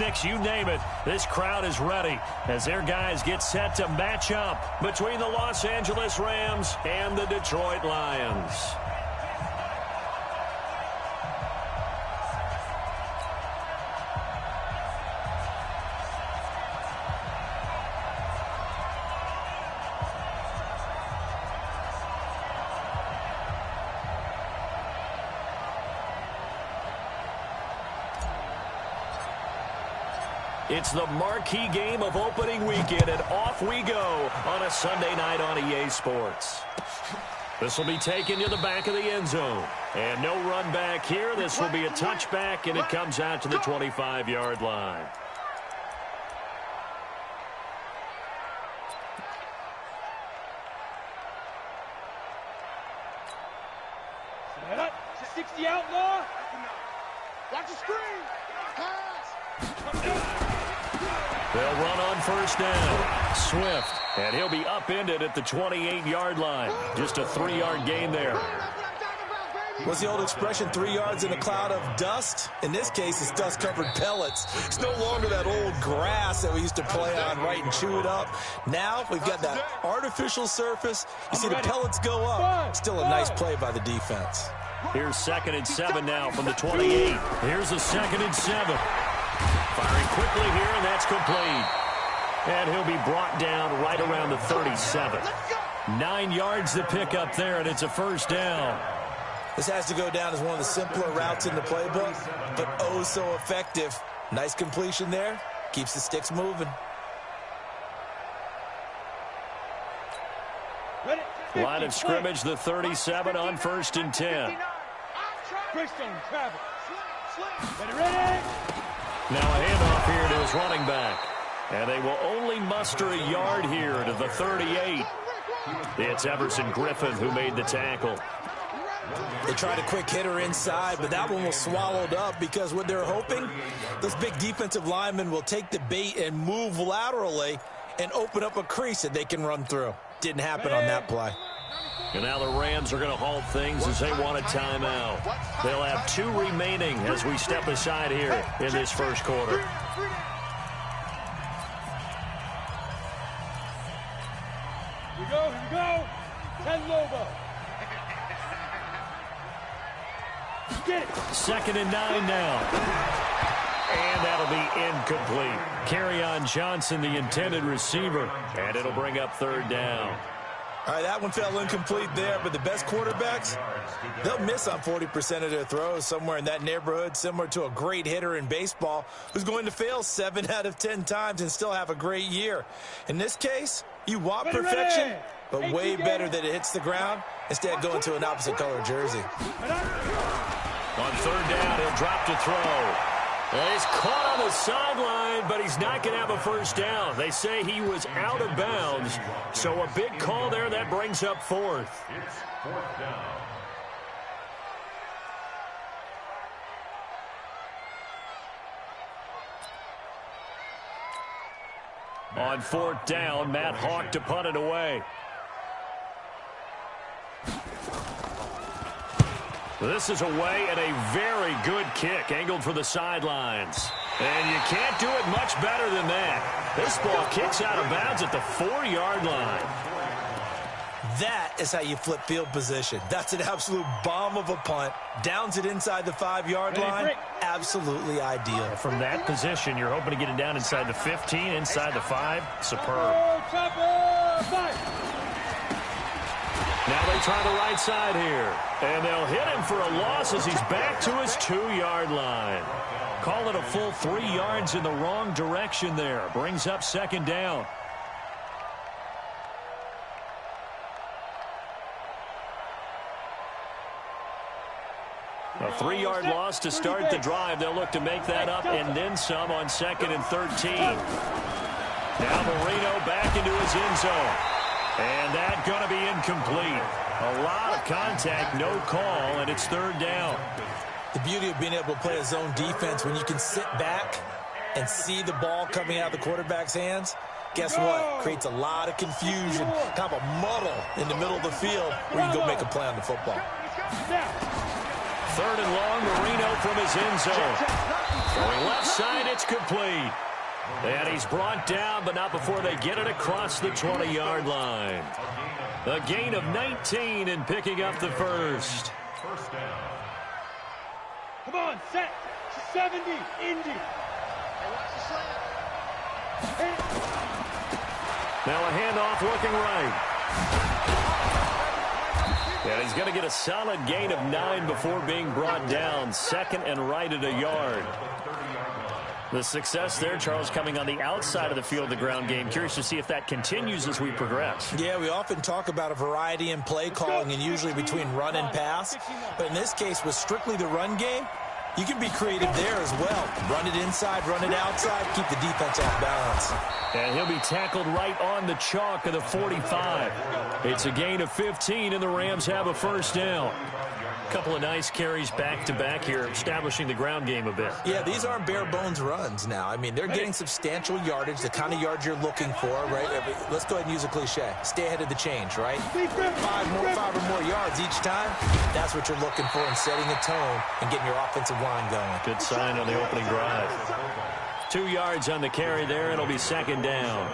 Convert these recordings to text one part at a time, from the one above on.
picnics, you name it. This crowd is ready as their guys get set to match up between the Los Angeles Rams and the Detroit Lions. It's the marquee game of opening weekend, and off we go on a Sunday night on EA Sports. This will be taken to the back of the end zone. And no run back here. This will be a touchback, and it comes out to the 25-yard line. Set up. 60 outlaw. Watch the screen. They'll run on first down. Swift, and he'll be upended at the 28-yard line. Just a 3-yard gain there. What's the old expression, 3 yards in a cloud of dust? In this case, it's dust-covered pellets. It's no longer that old grass that we used to play on, right, and chew it up. Now we've got that artificial surface. You see the pellets go up. Still a nice play by the defense. Here's 2nd and 7 now from the 28. Here's a 2nd and 7. Firing quickly here, and that's complete. And he'll be brought down right around the 37. 9 yards to pick up there, and it's a first down. This has to go down as one of the simpler routes in the playbook, but oh so effective. Nice completion there. Keeps the sticks moving. Line of scrimmage, the 37 on 1st and 10. Ready. Now a handoff here to his running back. And they will only muster a yard here to the 38. It's Everson Griffin who made the tackle. They tried a quick hitter inside, but that one was swallowed up because what they're hoping, those big defensive linemen will take the bait and move laterally and open up a crease that they can run through. Didn't happen on that play. And now the Rams are going to halt things as they want a timeout. They'll have 2 remaining as we step aside here in this first quarter. Here we go. 10 Lobo. Get it. 2nd and 9 now. And that'll be incomplete. Kerryon Johnson, the intended receiver. And it'll bring up 3rd down. All right, that one fell incomplete there, but the best quarterbacks, they'll miss on 40% of their throws, somewhere in that neighborhood, similar to a great hitter in baseball who's going to fail 7 out of 10 times and still have a great year. In this case, you want perfection, but way better that it hits the ground, instead going to an opposite color jersey. On 3rd down, he'll drop to throw. He's caught on the sideline, but he's not going to have a first down. They say he was out of bounds, so a big call there that brings up 4th. It's 4th down. On 4th down, Matt Hawk to punt it away. This is away and a very good kick angled for the sidelines. And you can't do it much better than that. This ball kicks out of bounds at the 4-yard line. That is how you flip field position. That's an absolute bomb of a punt. Downs it inside the 5-yard line. Absolutely ideal. From that position, you're hoping to get it down inside the 15, inside the 5. Superb. Now they try the right side here. And they'll hit him for a loss as he's back to his 2-yard line. Call it a full 3 yards in the wrong direction there. Brings up 2nd down. A 3-yard loss to start the drive. They'll look to make that up and then some on 2nd and 13. Now Marino back into his end zone. And that's going to be incomplete. A lot of contact, no call, and it's 3rd down. The beauty of being able to play a zone defense when you can sit back and see the ball coming out of the quarterback's hands, guess what? Creates a lot of confusion, kind of a muddle in the middle of the field where you can go make a play on the football. 3rd and long, Marino from his end zone. Going left side, it's complete. And he's brought down, but not before they get it across the 20-yard line. A gain of 19 and picking up the first. Come on, set. 70, Indy. Now a handoff looking right. And he's going to get a solid gain of 9 before being brought down. 2nd and right at a yard. The success there, Charles, coming on the outside of the field, the ground game. Curious to see if that continues as we progress. Yeah, we often talk about a variety in play calling and usually between run and pass. But in this case, with strictly the run game, you can be creative there as well. Run it inside, run it outside, keep the defense off balance. And he'll be tackled right on the chalk of the 45. It's a gain of 15, and the Rams have a first down. Couple of nice carries back-to-back here, establishing the ground game a bit. Yeah, these aren't bare-bones runs now. I mean, they're getting substantial yardage, the kind of yards you're looking for, right? Let's go ahead and use a cliche. Stay ahead of the change, right? 5 or more yards each time. That's what you're looking for in setting a tone and getting your offensive line going. Good sign on the opening drive. 2 yards on the carry there. It'll be 2nd down.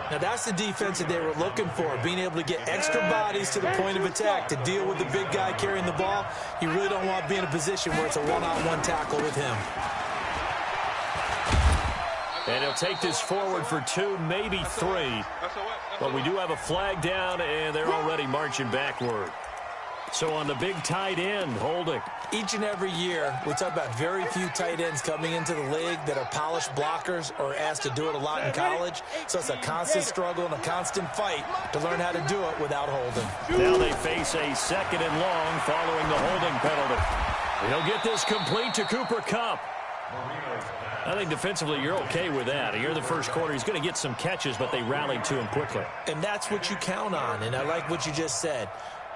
Now, that's the defense that they were looking for, being able to get extra bodies to the point of attack to deal with the big guy carrying the ball. You really don't want to be in a position where it's a one-on-one tackle with him. And he'll take this forward for 2, maybe 3. But we do have a flag down, and they're already marching backward. So on the big tight end, holding. Each and every year, we talk about very few tight ends coming into the league that are polished blockers or asked to do it a lot in college. So it's a constant struggle and a constant fight to learn how to do it without holding. Now they face a 2nd and long following the holding penalty. He'll get this complete to Cooper Kupp. I think defensively you're okay with that. Here in the first quarter, he's going to get some catches, but they rallied to him quickly. And that's what you count on, and I like what you just said.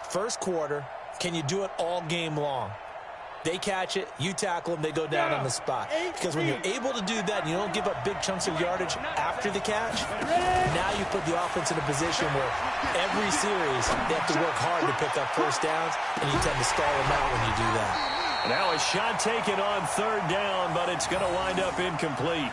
First quarter, can you do it all game long? They catch it, you tackle them, they go down on the spot. Because when you're able to do that and you don't give up big chunks of yardage after the catch, now you put the offense in a position where every series they have to work hard to pick up first downs, and you tend to stall them out when you do that. Now a shot taken on 3rd down, but it's going to wind up incomplete.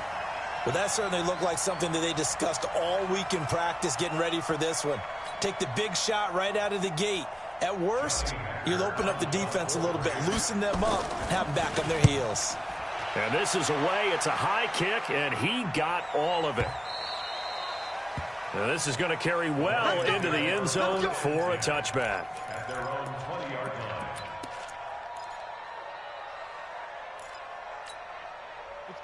Well, that certainly looked like something that they discussed all week in practice getting ready for this one. Take the big shot right out of the gate. At worst, you'll open up the defense a little bit, loosen them up, have them back on their heels. And this is away. It's a high kick, and he got all of it. Now this is going to carry well into the end zone for a touchback.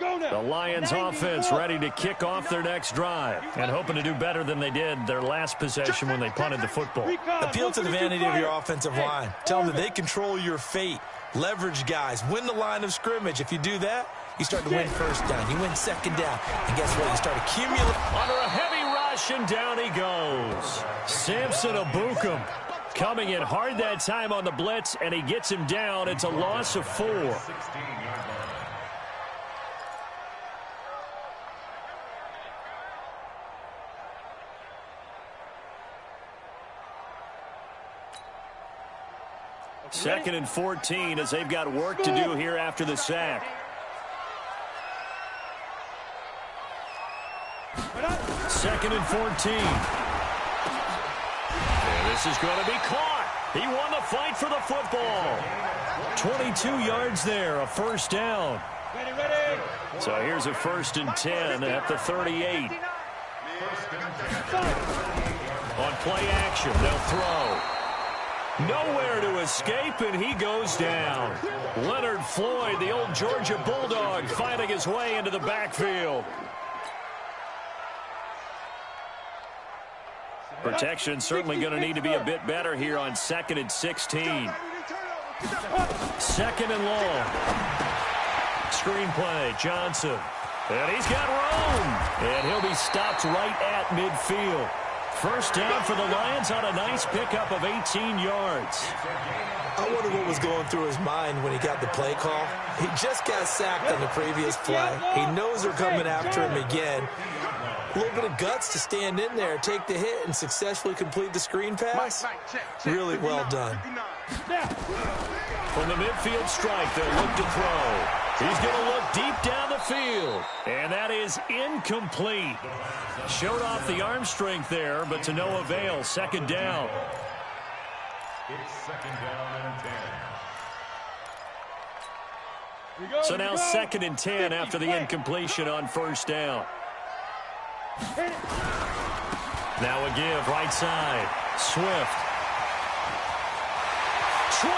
The Lions offense ready to kick off their next drive and hoping to do better than they did their last possession when they punted the football. Appeal to the vanity of your offensive line. Tell them that they control your fate. Leverage guys. Win the line of scrimmage. If you do that, you start to win first down. You win 2nd down. And guess what? You start accumulating. Under a heavy rush, and down he goes. Samson Abukum coming in hard that time on the blitz, and he gets him down. It's a loss of 4. Second and 14 as they've got work to do here after the sack. Second and 14. And this is going to be caught. He won the fight for the football. 22 yards there, a first down. So here's a 1st and 10 at the 38. On play action, they'll throw. Nowhere to escape, and he goes down. Leonard Floyd, the old Georgia Bulldog, fighting his way into the backfield. Protection certainly going to need to be a bit better here on 2nd and 16. 2nd and long. Screenplay, Johnson. And he's got room. And he'll be stopped right at midfield. First down for the Lions on a nice pickup of 18 yards. I wonder what was going through his mind when he got the play call. He just got sacked on the previous play. He knows they're coming after him again. A little bit of guts to stand in there, take the hit, and successfully complete the screen pass. Really well done. From the midfield strike, they'll look to throw. He's going to look deep down the field. And that is incomplete. Showed off the arm strength there, but to no avail. Second down. It's second down and 10. So now second and 10 after the incompletion on first down. Now a give right side. Swift. 20.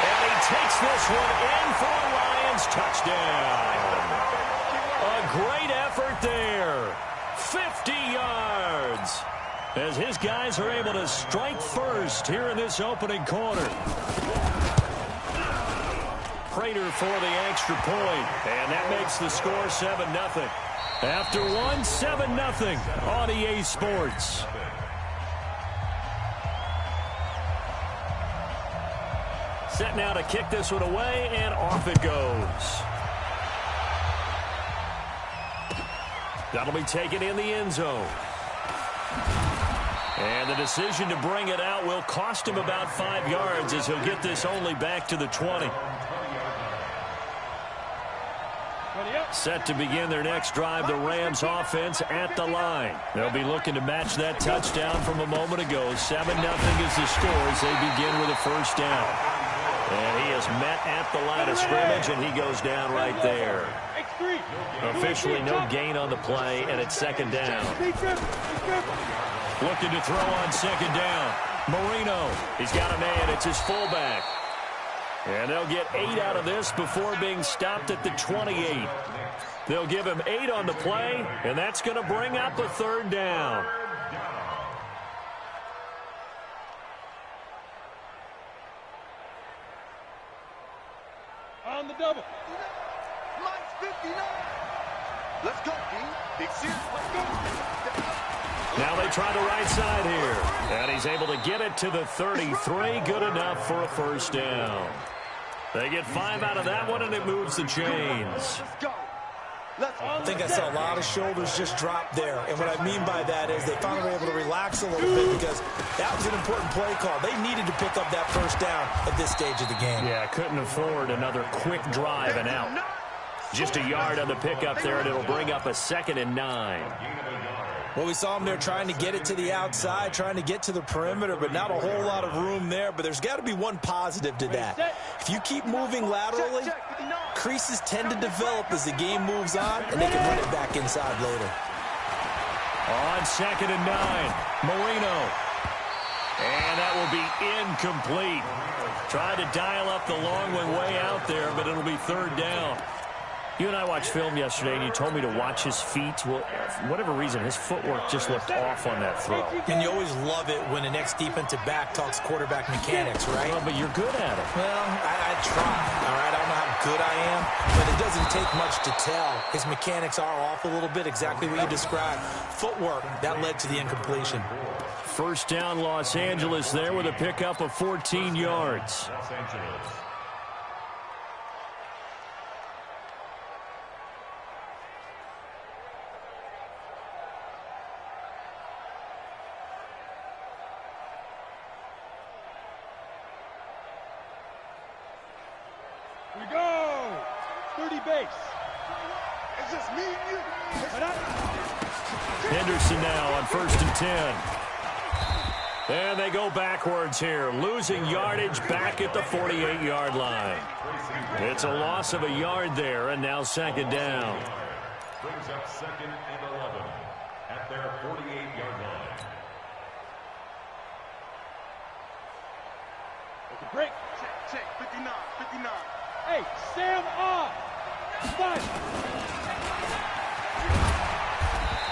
And he takes this one in for a Lions touchdown. A great effort there. 50 yards. As his guys are able to strike first here in this opening quarter. Prater for the extra point. And that makes the score 7-0. After one, 7-0 on EA Sports. Set now to kick this one away, and off it goes. That'll be taken in the end zone. And the decision to bring it out will cost him about 5 yards as he'll get this only back to the 20. Set to begin their next drive, the Rams offense at the line. They'll be looking to match that touchdown from a moment ago. 7-0 is the score as they begin with a first down. And he is met at the line of scrimmage, and he goes down right there. Officially no gain on the play, and it's second down. Looking to throw on second down. Marino, he's got a man. It's his fullback. And they'll get 8 out of this before being stopped at the 28. They'll give him 8 on the play, and that's going to bring up a third down. On the double. Mike's 59. Let's go, D. Big Sid. Let's go. Now they try the right side here. And he's able to get it to the 33. Good enough for a first down. They get 5 out of that one, and it moves the chains. Let's go. I think I saw a lot of shoulders just drop there. And what I mean by that is they finally were able to relax a little bit because that was an important play call. They needed to pick up that first down at this stage of the game. Yeah, couldn't afford another quick drive and out. Just a yard on the pickup there, and it'll bring up a 2nd and 9. Well, we saw them there trying to get it to the outside, trying to get to the perimeter, but not a whole lot of room there. But there's got to be one positive to that. If you keep moving laterally, creases tend to develop as the game moves on, and they can run it back inside later. On 2nd and 9, Marino. And that will be incomplete. Tried to dial up the long one way out there, but it'll be third down. You and I watched film yesterday, and you told me to watch his feet. Well, for whatever reason, his footwork just looked off on that throw. And you always love it when the next defensive back talks quarterback mechanics, right? Well, but you're good at it. Well, I try, all right? I don't know how good I am, but it doesn't take much to tell. His mechanics are off a little bit, exactly what you described. Footwork, that led to the incompletion. First down, Los Angeles there with a pickup of 14 yards. We go. 30 base. It's just me and you. Henderson now on 1st and 10. And they go backwards here, losing yardage back at the 48-yard line. It's a loss of a yard there, and now second down. Brings up 2nd and 11 at their 48-yard line. Take a break. Check, 59, 59. Hey, Sam off. Fine.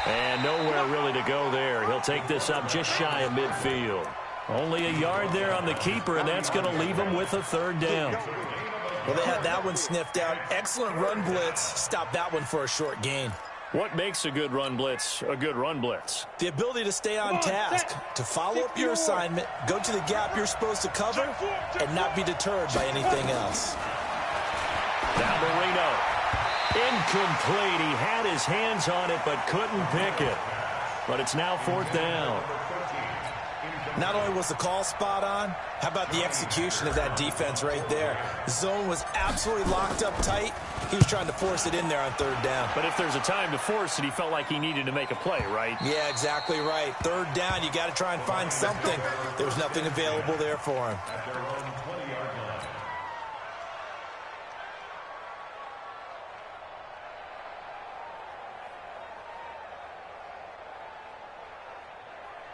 And nowhere really to go there. He'll take this up just shy of midfield. Only a yard there on the keeper, and that's going to leave him with a third down. Well, they had that one sniffed out. Excellent run blitz. Stop that one for a short gain. What makes a good run blitz a good run blitz? The ability to stay on task, to follow up your assignment, go to the gap you're supposed to cover, and not be deterred by anything else. Now Marino. Incomplete. He had his hands on it but couldn't pick it. But it's now fourth down. Not only was the call spot on, how about the execution of that defense right there? The zone was absolutely locked up tight. He was trying to force it in there on third down. But if there's a time to force it, he felt like he needed to make a play, right? Yeah, exactly right. Third down, you got to try and find something. There was nothing available there for him.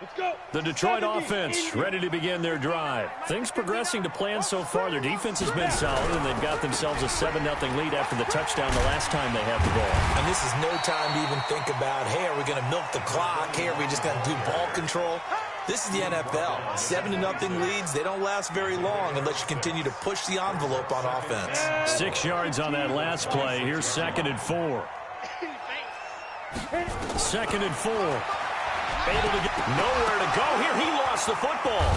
Let's go. The Detroit offense ready to begin their drive. Things progressing to plan so far. Their defense has been solid, and they've got themselves a 7-0 lead after the touchdown the last time they had the ball. And this is no time to even think about, hey, are we going to milk the clock? Hey, are we just going to do ball control? This is the NFL. 7-0 leads, they don't last very long unless you continue to push the envelope on offense. 6 yards on that last play. Here's 2nd and 4. 2nd and 4. Able to get nowhere to go here. He lost the football.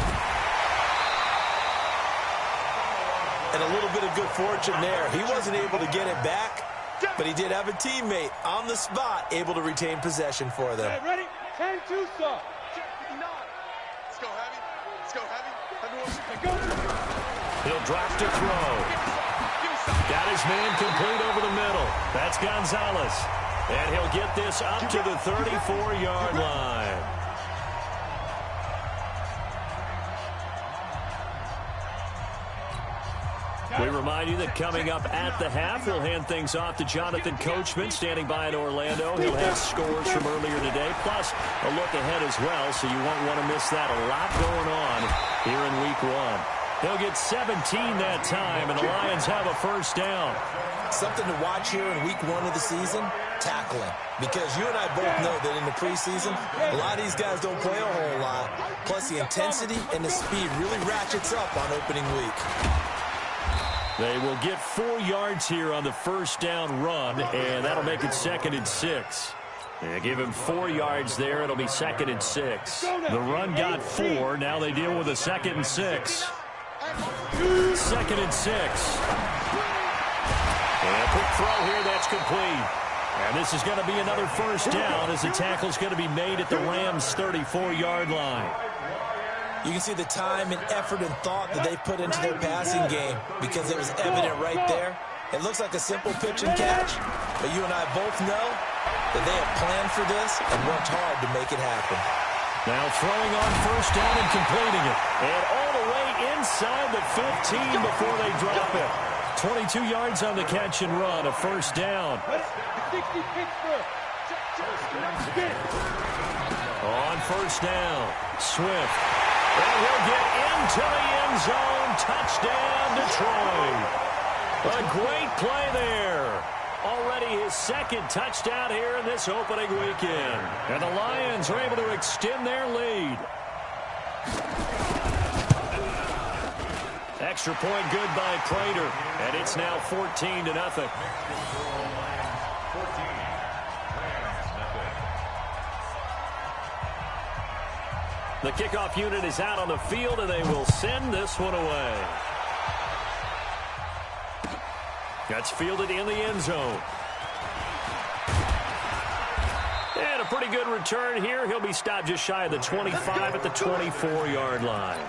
And a little bit of good fortune there. He wasn't able to get it back, but he did have a teammate on the spot able to retain possession for them. Hey, ready? 10-2, sir. Let's go heavy. Let's go heavy. Hey, go. He'll drop to throw. Got his man complete over the middle. That's Gonzalez. And he'll get this up to the 34-yard line. We remind you that coming up at the half, we'll hand things off to Jonathan Coachman, standing by in Orlando. He'll have scores from earlier today, plus a look ahead as well, so you won't want to miss that. A lot going on here in Week 1. They'll get 17 that time, and the Lions have a first down. Something to watch here in Week 1 of the season, tackling. Because you and I both know that in the preseason, a lot of these guys don't play a whole lot. Plus, the intensity and the speed really ratchets up on opening week. They will get 4 yards here on the first down run, and that'll make it 2nd and 6. They give him 4 yards there. It'll be 2nd and 6. The run got 4. Now they deal with a 2nd and 6. 2nd and 6. And a quick throw here, that's complete. And this is going to be another first down as the tackle's going to be made at the Rams' 34-yard line. You can see the time and effort and thought that they put into their passing game because it was evident right there. It looks like a simple pitch and catch, but you and I both know that they have planned for this and worked hard to make it happen. Now throwing on first down and completing it. And all the way inside the 15 before they drop it. 22 yards on the catch and run, a first down. 60 Pittsburgh. On first down, Swift. And he'll get into the end zone. Touchdown, Detroit. A great play there. Already his 2nd touchdown here in this opening weekend. And the Lions are able to extend their lead. Extra point good by Prater. And it's now 14-0. The kickoff unit is out on the field, and they will send this one away. That's fielded in the end zone. And a pretty good return here. He'll be stopped just shy of the 25 at the 24-yard line.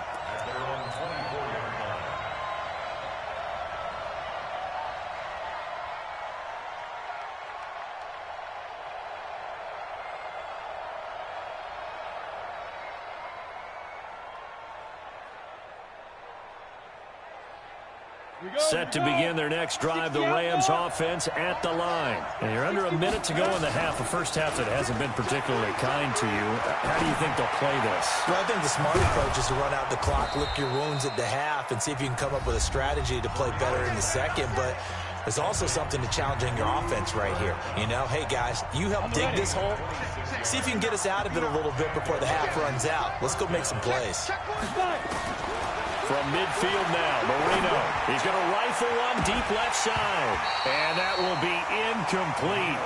Set to begin their next drive, the Rams offense at the line. And you're under a minute to go in the half, a first half that hasn't been particularly kind to you. How do you think they'll play this? Well, I think the smart approach is to run out the clock, lick your wounds at the half, and see if you can come up with a strategy to play better in the second. But there's also something to challenging your offense right here. You know, hey, guys, you help dig this hole. See if you can get us out of it a little bit before the half runs out. Let's go make some plays. From midfield now, Marino. He's going to rifle one deep left side. And that will be incomplete.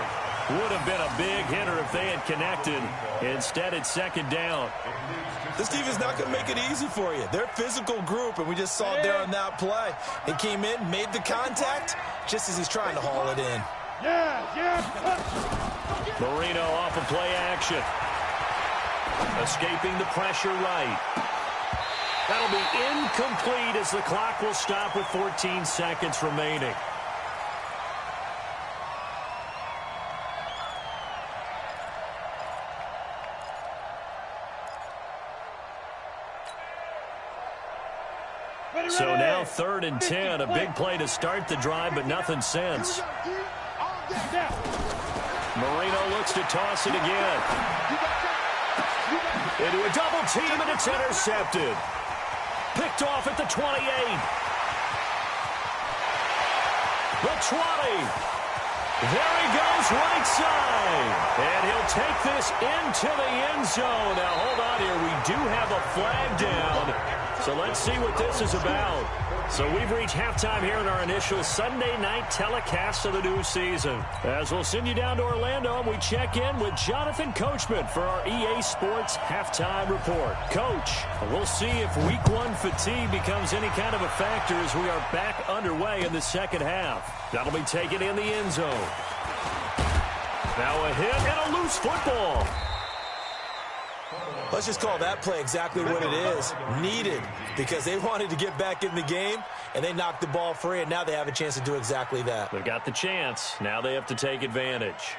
Would have been a big hitter if they had connected. Instead, it's 2nd down. This team is not going to make it easy for you. They're a physical group, and we just saw it there on that play. He came in, made the contact, just as he's trying to haul it in. Marino off of play action. Escaping the pressure right. That'll be incomplete as the clock will stop with 14 seconds remaining. So now 3rd and 10, a big play to start the drive, but nothing since. Marino looks to toss it again. Into a double team, and it's intercepted. Picked off at the 28. The 20. There he goes, right side. And he'll take this into the end zone. Now, hold on here. We do have a flag down. So let's see what this is about. So we've reached halftime here in our initial Sunday night telecast of the new season. As we'll send you down to Orlando, and we check in with Jonathan Coachman for our EA Sports Halftime Report. Coach, we'll see if Week 1 fatigue becomes any kind of a factor as we are back underway in the second half. That'll be taken in the end zone. Now a hit and a loose football. Let's just call that play exactly what it is. Needed, because they wanted to get back in the game, and they knocked the ball free, and now they have a chance to do exactly that. They've got the chance. Now they have to take advantage.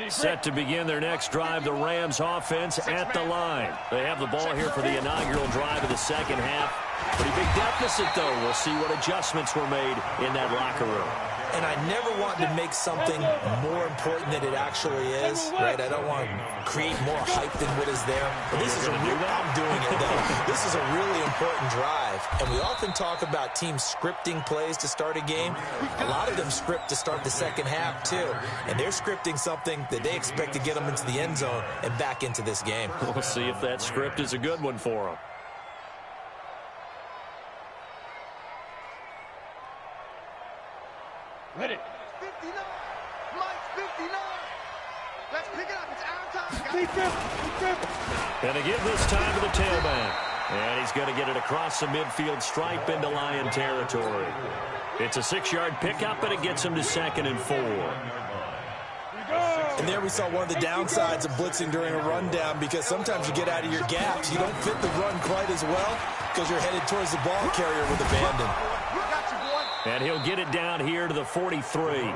Set to begin their next drive, the Rams offense at the line. They have the ball here for the inaugural drive of the second half. Pretty big deficit, though. We'll see what adjustments were made in that locker room. And I never want to make something more important than it actually is, right? I don't want to create more hype than what is there. But this is a real, I'm doing it, though. This is a really important drive. And we often talk about teams scripting plays to start a game. A lot of them script to start the second half, too. And they're scripting something that they expect to get them into the end zone and back into this game. We'll see if that script is a good one for them. Ready. 59. Mike's 59. Let's pick it up. It's our time. And to give this time to the tailback. And he's going to get it across the midfield stripe into Lion territory. It's a 6-yard pickup, and it gets him to 2nd and 4. And there we saw one of the downsides of blitzing during a rundown, because sometimes you get out of your gaps. You don't fit the run quite as well because you're headed towards the ball carrier with abandon. And he'll get it down here to the 43.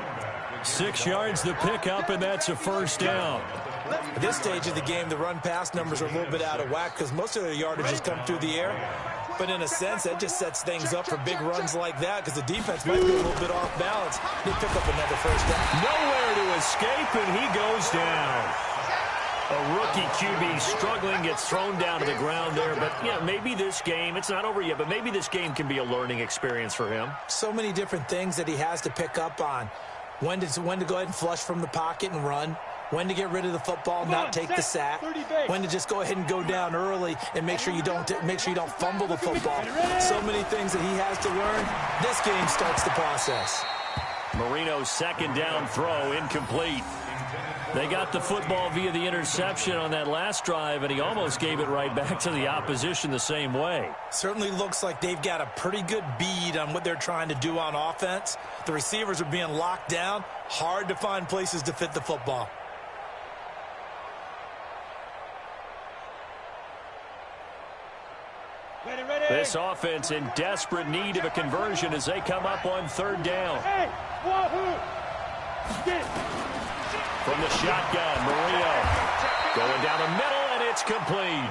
6 yards the pickup, and that's a first down. At this stage of the game, the run-pass numbers are a little bit out of whack because most of their yardage has come through the air. But in a sense, that just sets things up for big runs like that because the defense might be a little bit off balance. They pick up another first down. Nowhere to escape, and he goes down. A rookie QB struggling, gets thrown down to the ground there. But, yeah, maybe this game, it's not over yet, but maybe this game can be a learning experience for him. So many different things that he has to pick up on. When to go ahead and flush from the pocket and run. When to get rid of the football, not take the sack. When to just go ahead and go down early and make sure you don't fumble the football. So many things that he has to learn. This game starts the process. Marino's 2nd down throw, incomplete. They got the football via the interception on that last drive, and he almost gave it right back to the opposition the same way. Certainly looks like they've got a pretty good bead on what they're trying to do on offense. The receivers are being locked down. Hard to find places to fit the football. This offense in desperate need of a conversion as they come up on 3rd down. From the shotgun, Marino going down the middle, and it's complete.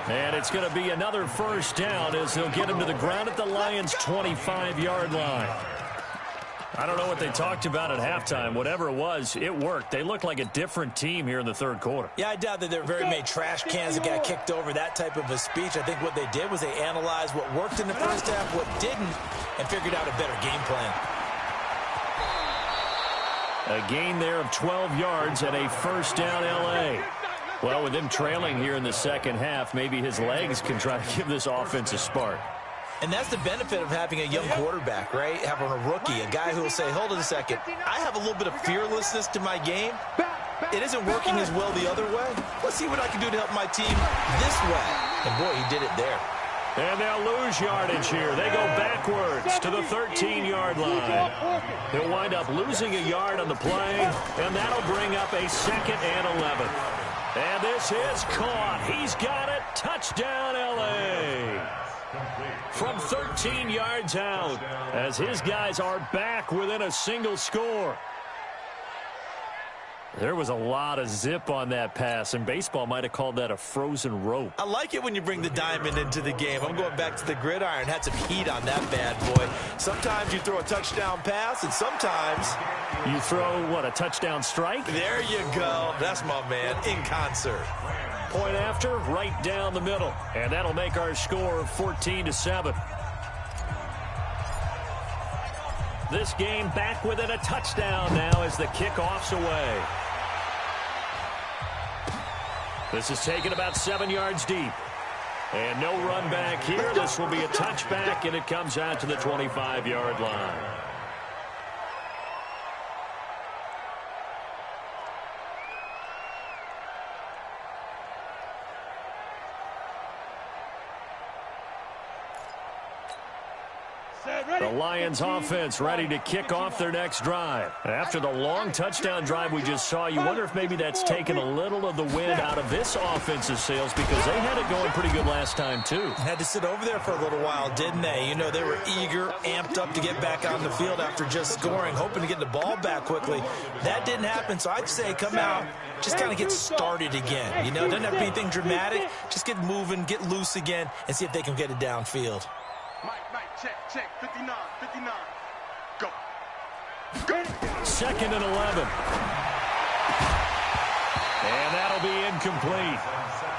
And it's going to be another first down as they'll get him to the ground at the Lions' 25-yard line. I don't know what they talked about at halftime. Whatever it was, it worked. They looked like a different team here in the 3rd quarter. Yeah, I doubt that there were very many trash cans that got kicked over, that type of a speech. I think what they did was they analyzed what worked in the first half, what didn't, and figured out a better game plan. A gain there of 12 yards and a first down L.A. Well, with them trailing here in the second half, maybe his legs can try to give this offense a spark. And that's the benefit of having a young quarterback, right? Having a rookie, a guy who will say, hold on a second, I have a little bit of fearlessness to my game. It isn't working as well the other way. Let's see what I can do to help my team this way. And, boy, he did it there. And they'll lose yardage here. They go backwards to the 13-yard line. He'll wind up losing a yard on the play, and that'll bring up a 2nd and 11. And this is caught. He's got it. Touchdown, L.A. From 13 yards out, as his guys are back within a single score. There was a lot of zip on that pass, and baseball might have called that a frozen rope. I like it when you bring the diamond into the game. I'm going back to the gridiron. Had some heat on that bad boy. Sometimes you throw a touchdown pass, and sometimes you throw, what, a touchdown strike? There you go. That's my man, in concert. Point after, right down the middle. And that'll make our score 14-7. This game back within a touchdown now as the kickoff's away. This is taken about 7 yards deep. And no run back here. This will be a touchback, and it comes out to the 25-yard line. The Lions offense ready to kick off their next drive. After the long touchdown drive we just saw, you wonder if maybe that's taken a little of the wind out of this offensive sails, because they had it going pretty good last time too. Had to sit over there for a little while, didn't they? You know, they were eager, amped up to get back on the field after just scoring, hoping to get the ball back quickly. That didn't happen, so I'd say come out, just kind of get started again. You know, doesn't have to be anything dramatic. Just get moving, get loose again, and see if they can get it downfield. Mike, check, 59, go. 2nd and 11. And that'll be incomplete.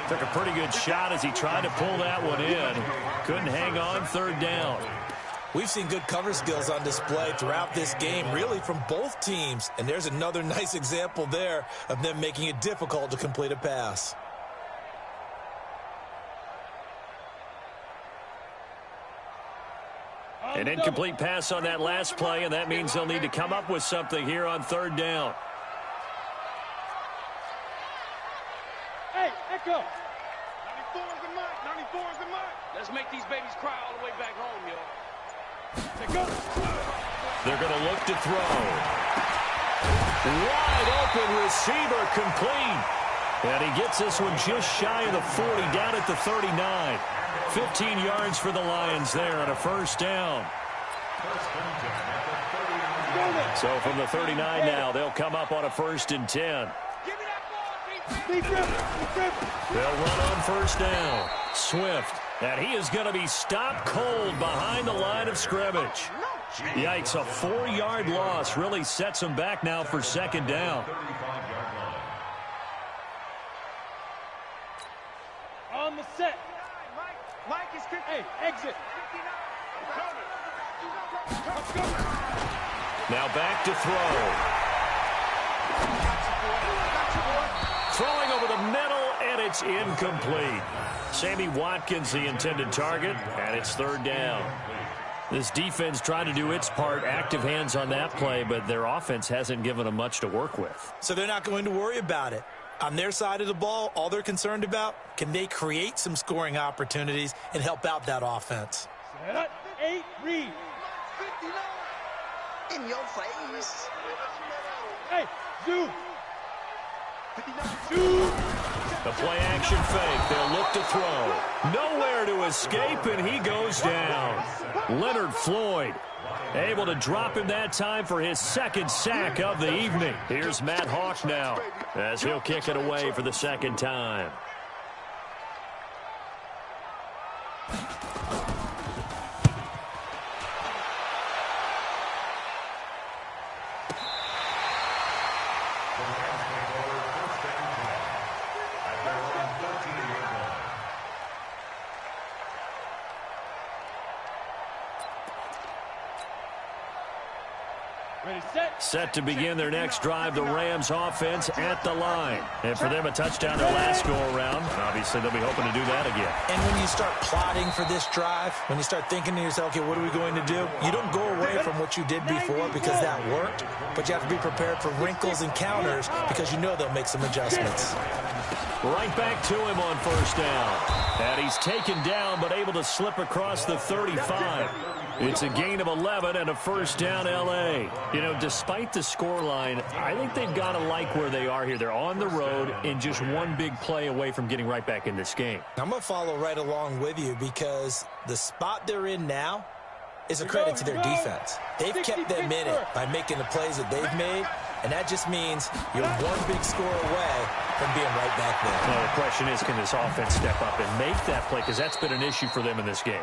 Took a pretty good shot as he tried to pull that one in. Couldn't hang on 3rd down. We've seen good cover skills on display throughout this game, really from both teams. And there's another nice example there of them making it difficult to complete a pass. An incomplete pass on that last play, and that means they'll need to come up with something here on 3rd down. Hey, Echo! 94's the mark, 94's the mark. Let's make these babies cry all the way back home, yo. Go! They're going to look to throw. Wide open receiver, complete. And he gets this one just shy of the 40, down at the 39. 15 yards for the Lions there on a 1st down. So from the 39 now, they'll come up on a 1st and 10. They'll run on 1st down. Swift, and he is going to be stopped cold behind the line of scrimmage. Yikes, a 4-yard loss really sets him back now for 2nd down. On the set. Mike is 50. Hey, exit. Now back to throw. Throwing over the middle, and it's incomplete. Sammy Watkins, the intended target, and it's 3rd down. This defense tried to do its part, active hands on that play, but their offense hasn't given them much to work with. So they're not going to worry about it. On their side of the ball, all they're concerned about, can they create some scoring opportunities and help out that offense? 8, read. 59. In your face. Hey, zoom. 59. Zoom. The play action fake. They'll look to throw. Nowhere to escape, and he goes down. Leonard Floyd able to drop him that time for his 2nd sack of the evening. Here's Matt Hawk now as he'll kick it away for the 2nd time. Set to begin their next drive, the Rams offense at the line. And for them, a touchdown their last go-around. Obviously, they'll be hoping to do that again. And when you start plotting for this drive, when you start thinking to yourself, okay, what are we going to do? You don't go away from what you did before because that worked, but you have to be prepared for wrinkles and counters because you know they'll make some adjustments. Right back to him on first down. And he's taken down but able to slip across the 35. It's a gain of 11 and a first down, L.A. You know, despite the scoreline, I think they've got to like where they are here. They're on the road and just one big play away from getting right back in this game. I'm going to follow right along with you because the spot they're in now is a credit to their defense. They've kept them in it by making the plays that they've made, and that just means you're one big score away from being right back there. Well, the question is, can this offense step up and make that play? Because that's been an issue for them in this game.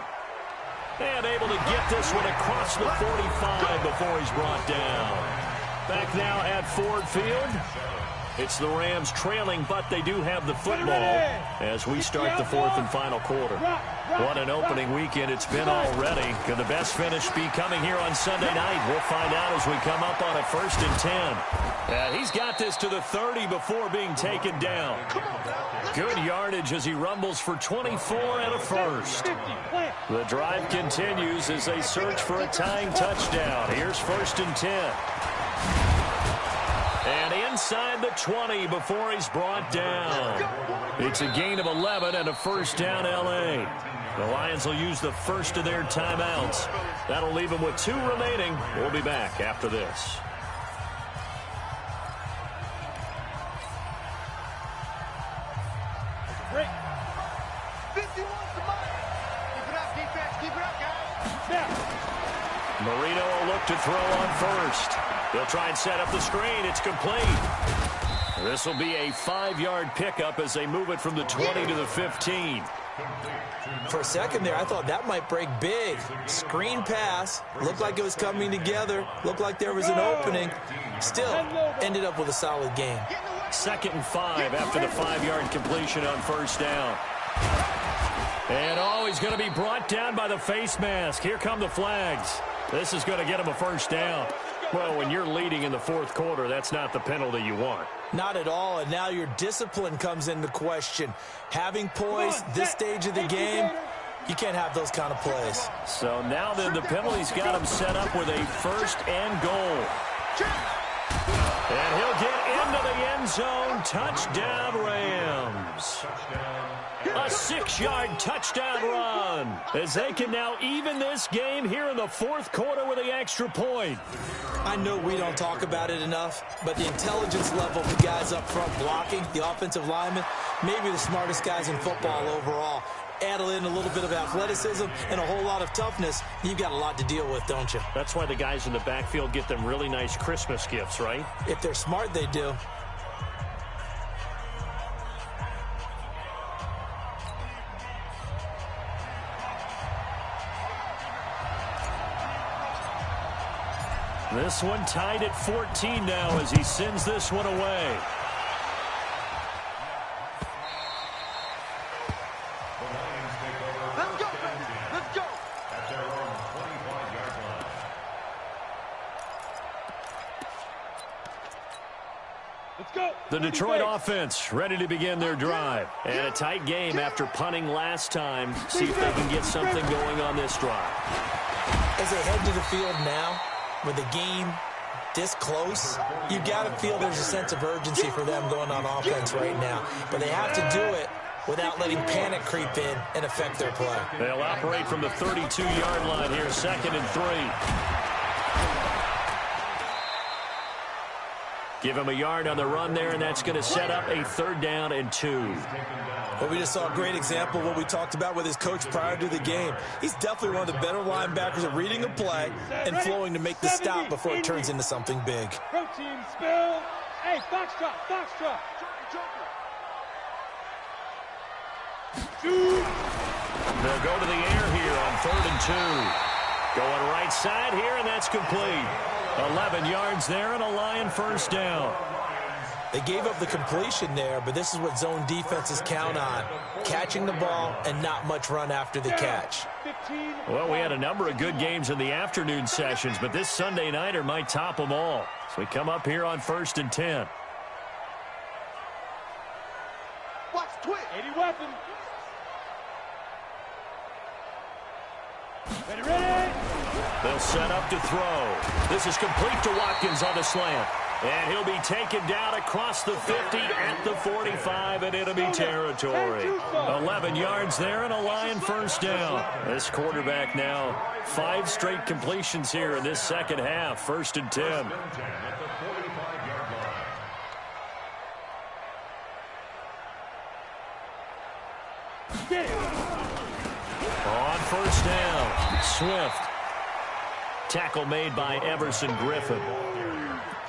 And able to get this one across the 45 before he's brought down. Back now at Ford Field. It's the Rams trailing, but they do have the football as we start the fourth and final quarter. What an opening weekend it's been already. Could the best finish be coming here on Sunday night? We'll find out as we come up on a 1st and 10. And he's got this to the 30 before being taken down. Good yardage as he rumbles for 24 and a first. The drive continues as they search for a tying touchdown. Here's 1st and 10. And inside the 20 before he's brought down. It's a gain of 11 and a first down, L.A. The Lions will use the first of their timeouts. That'll leave them with 2 remaining. We'll be back after this. Great. 51 to Mike. Keep it up, defense. Keep it up, guys. Now. Marino will look to throw on first. They'll try and set up the screen. It's complete. This will be a 5-yard pickup as they move it from the 20 to the 15. For a second there, I thought that might break big. Screen pass. Looked like it was coming together. Looked like there was an opening. Still ended up with a solid game. 2nd and 5 after the 5-yard completion on first down. And he's going to be brought down by the face mask. Here come the flags. This is going to get him a first down. Well, when you're leading in the 4th quarter, that's not the penalty you want. Not at all, and now your discipline comes into question. Having poise this stage of the game, you can't have those kind of plays. So now then the penalty's got him set up with a 1st and goal. And he'll get into the end zone. Touchdown, Rams. A 6-yard touchdown run as they can now even this game here in the 4th quarter with the extra point. I know we don't talk about it enough, but the intelligence level of the guys up front blocking, the offensive linemen, maybe the smartest guys in football overall. Add in a little bit of athleticism and a whole lot of toughness, you've got a lot to deal with, don't you? That's why the guys in the backfield get them really nice Christmas gifts, right? If they're smart, they do. This one tied at 14 now as he sends this one away. Let's go, baby. Let's go. At their own 25-yard line. Let's go. The Detroit offense ready to begin their drive. And a tight game after punting last time. See if they can get something going on this drive. As they head to the field now, with the game this close, you got to feel there's a sense of urgency for them going on offense right now. But they have to do it without letting panic creep in and affect their play. They'll operate from the 32-yard line here, 2nd and 3. Give him a yard on the run there, and that's going to set up a 3rd down and 2. Well, we just saw a great example of what we talked about with his coach prior to the game. He's definitely one of the better linebackers at reading a play and flowing to make the stop before it turns into something big. Protein spill. Hey, foxtrot, foxtrot. Shoot. They'll go to the air here on 3rd and 2. Going right side here, and that's complete. 11 yards there and a Lion first down. They gave up the completion there, but this is what zone defenses count on. Catching the ball and not much run after the catch. Well, we had a number of good games in the afternoon sessions, but this Sunday nighter might top them all. So we come up here on 1st and 10. Watch twitch. 80 weapon. Ready, ready. They'll set up to throw. This is complete to Watkins on the slant. And he'll be taken down across the 50 at the 45 in enemy territory. 11 yards there and a Lion first down. This quarterback now 5 straight completions here in this second half. 1st and 10. On first down, Swift. Tackle made by Everson Griffin.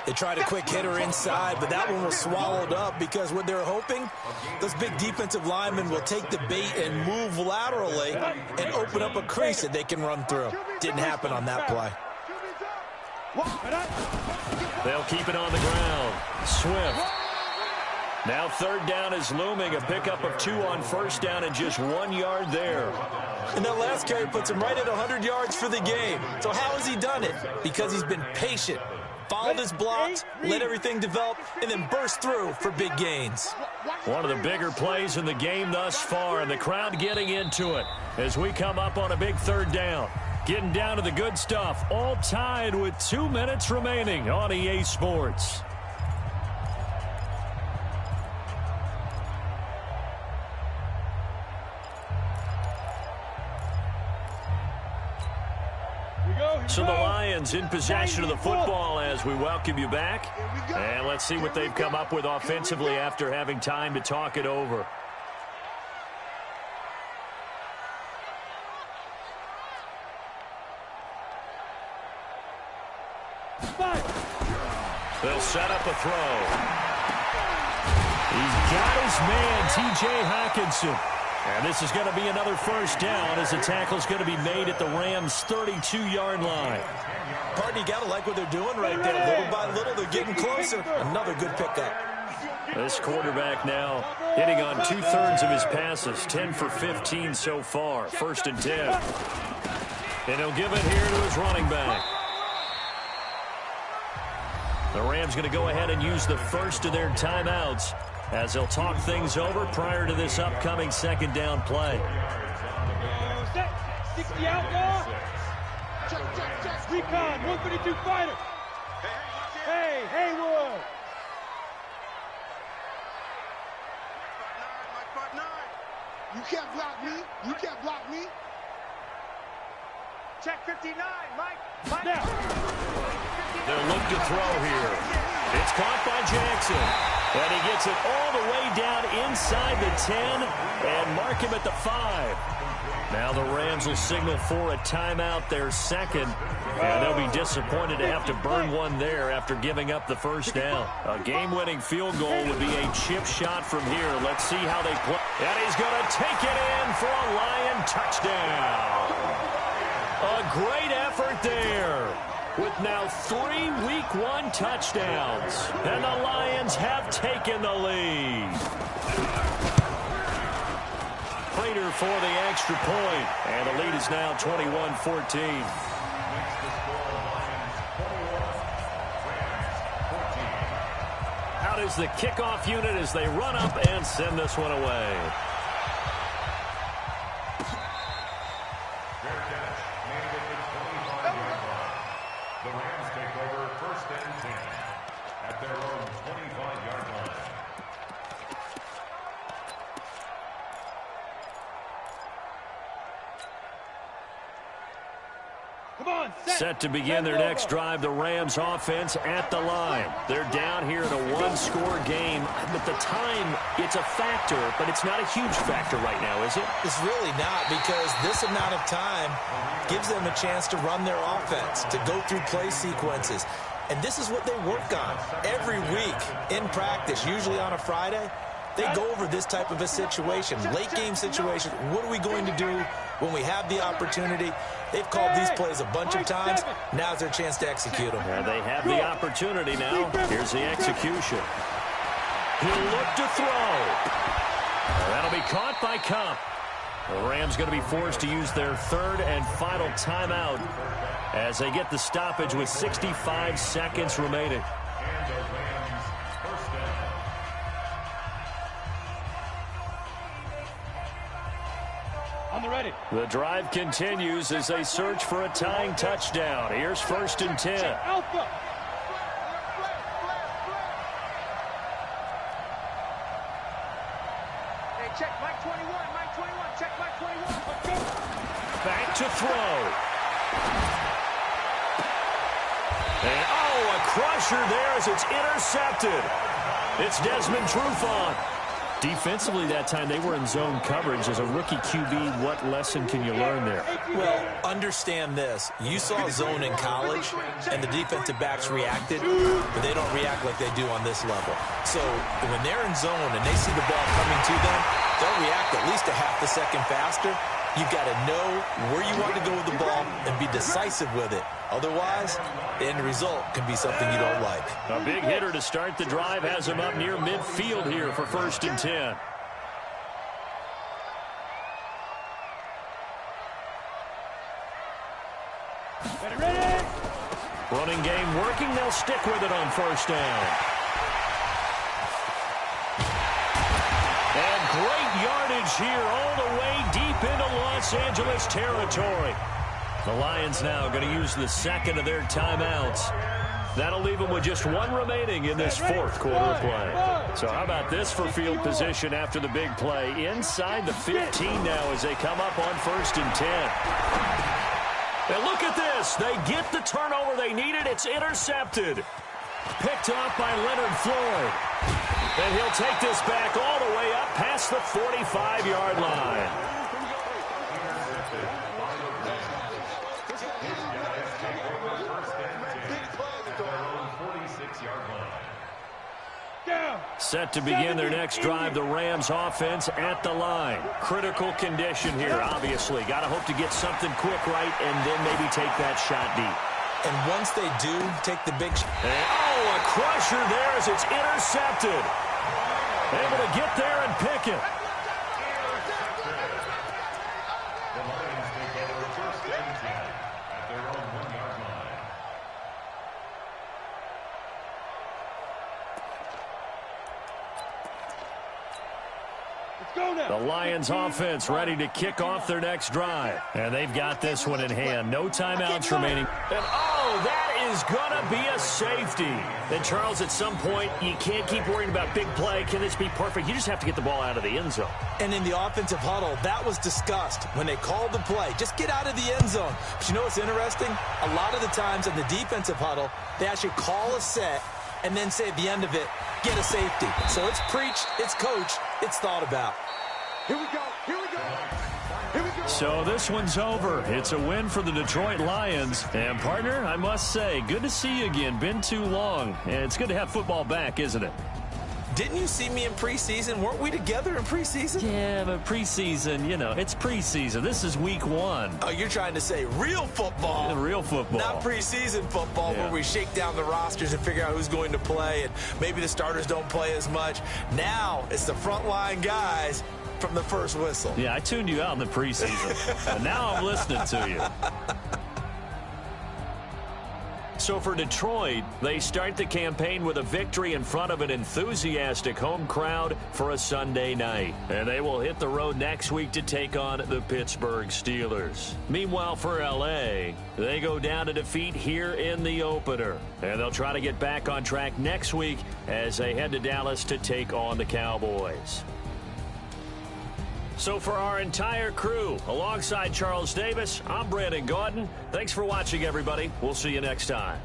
They tried a quick hitter inside, but that one was swallowed up because what they're hoping, those big defensive linemen will take the bait and move laterally and open up a crease that they can run through. Didn't happen on that play. They'll keep it on the ground. Swift. Now 3rd down is looming. A pickup of 2 on first down and just 1 yard there. And that last carry puts him right at 100 yards for the game. So how has he done it? Because he's been patient, followed his blocks, let everything develop, and then burst through for big gains. One of the bigger plays in the game thus far, and the crowd getting into it as we come up on a big 3rd down. Getting down to the good stuff, all tied with 2 minutes remaining on EA Sports. So the Lions in possession of the football as we welcome you back. And let's see what they've come up with offensively after having time to talk it over. They'll set up a throw. He's got his man, T.J. Hockenson. And this is going to be another first down as the tackle's going to be made at the Rams' 32-yard line. Partner, you got to like what they're doing right there. Little by little, they're getting closer. Another good pickup. This quarterback now hitting on 2/3 of his passes, 10 for 15 so far. 1st and 10. And he'll give it here to his running back. The Rams going to go ahead and use the first of their timeouts as they'll talk things over prior to this upcoming 2nd down play. 60 outlaw. Recon, 132 fighter. Hey, Haywood. You can't block me. You can't block me. Check 59, Mike. Now. They'll look to throw here. It's caught by Jackson. And he gets it all the way down inside the 10 and mark him at the 5. Now the Rams will signal for a timeout, their 2nd. And they'll be disappointed to have to burn one there after giving up the first down. A game-winning field goal would be a chip shot from here. Let's see how they play. And he's going to take it in for a Lion touchdown. A great effort there. With now 3 Week 1 touchdowns. And the Lions have taken the lead. Prater for the extra point. And the lead is now 21-14. Out is the kickoff unit as they run up and send this one away. The Rams take over 1st and 10 at their own 25-yard line. Come on, set to begin their next drive, the Rams offense at the line. They're down here in a 1-score game. But the time, it's a factor, but it's not a huge factor right now, is it? It's really not, because this amount of time gives them a chance to run their offense, to go through play sequences. And this is what they work on every week in practice, usually on a Friday. They go over this type of a situation, late game situation. What are we going to do when we have the opportunity? They've called these plays a bunch of times. Now's their chance to execute them. And they have the opportunity now. Here's the execution. He'll look to throw. That'll be caught by Cup. The Rams going to be forced to use their 3rd and final timeout as they get the stoppage with 65 seconds remaining. Ready. The drive continues as they search for a tying touchdown. Here's 1st and 10. Alpha. And, oh, a crusher there as it's intercepted. It's Desmond Trufant. Defensively that time, they were in zone coverage. As a rookie QB, what lesson can you learn there? Well, understand this. You saw zone in college, and the defensive backs reacted, but they don't react like they do on this level. So when they're in zone and they see the ball coming to them, they'll react at least a half a second faster. You've got to know where you want to go with the ball and be decisive with it. Otherwise, the end result can be something you don't like. A big hitter to start the drive has him up near midfield here for 1st and 10. Ready? Running game working. They'll stick with it on 1st down. And great yardage here all the way deep into Los Angeles territory. The Lions now going to use the second of their timeouts. That'll leave them with just one remaining in this 4th quarter of play. So how about this for field position after the big play? Inside the 15 now as they come up on 1st and 10. And look at this. They get the turnover they needed. It's intercepted. Picked off by Leonard Floyd. And he'll take this back all the way up past the 45-yard line. Set to begin their next drive, the Rams offense at the line. Critical condition here, obviously. Got to hope to get something quick right and then maybe take that shot deep. And once they do take the big shot. Oh, a crusher there as it's intercepted. Able to get there and pick it. The Lions take over 1st and 10 at their own 1-yard line. The Lions offense ready to kick off their next drive. And they've got this one in hand. No timeouts remaining. And oh, that is going to be a safety. And Charles, at some point, you can't keep worrying about big play. Can this be perfect? You just have to get the ball out of the end zone. And in the offensive huddle, that was discussed when they called the play. Just get out of the end zone. But you know what's interesting? A lot of the times in the defensive huddle, they actually call a set and then say at the end of it, get a safety. So it's preached, it's coached, it's thought about. Here we go. Here we go. Here we go. So this one's over. It's a win for the Detroit Lions. And, partner, I must say, good to see you again. Been too long. And it's good to have football back, isn't it? Didn't you see me in preseason? Weren't we together in preseason? Yeah, but preseason, you know, it's preseason. This is week 1. Oh, you're trying to say real football. Yeah, real football. Not preseason football where we shake down the rosters and figure out who's going to play and maybe the starters don't play as much. Now it's the frontline guys from the first whistle. Yeah, I tuned you out in the preseason. And now I'm listening to you. So for Detroit, they start the campaign with a victory in front of an enthusiastic home crowd for a Sunday night. And they will hit the road next week to take on the Pittsburgh Steelers. Meanwhile, for L.A., they go down to defeat here in the opener. And they'll try to get back on track next week as they head to Dallas to take on the Cowboys. So for our entire crew, alongside Charles Davis, I'm Brandon Gaudin. Thanks for watching, everybody. We'll see you next time.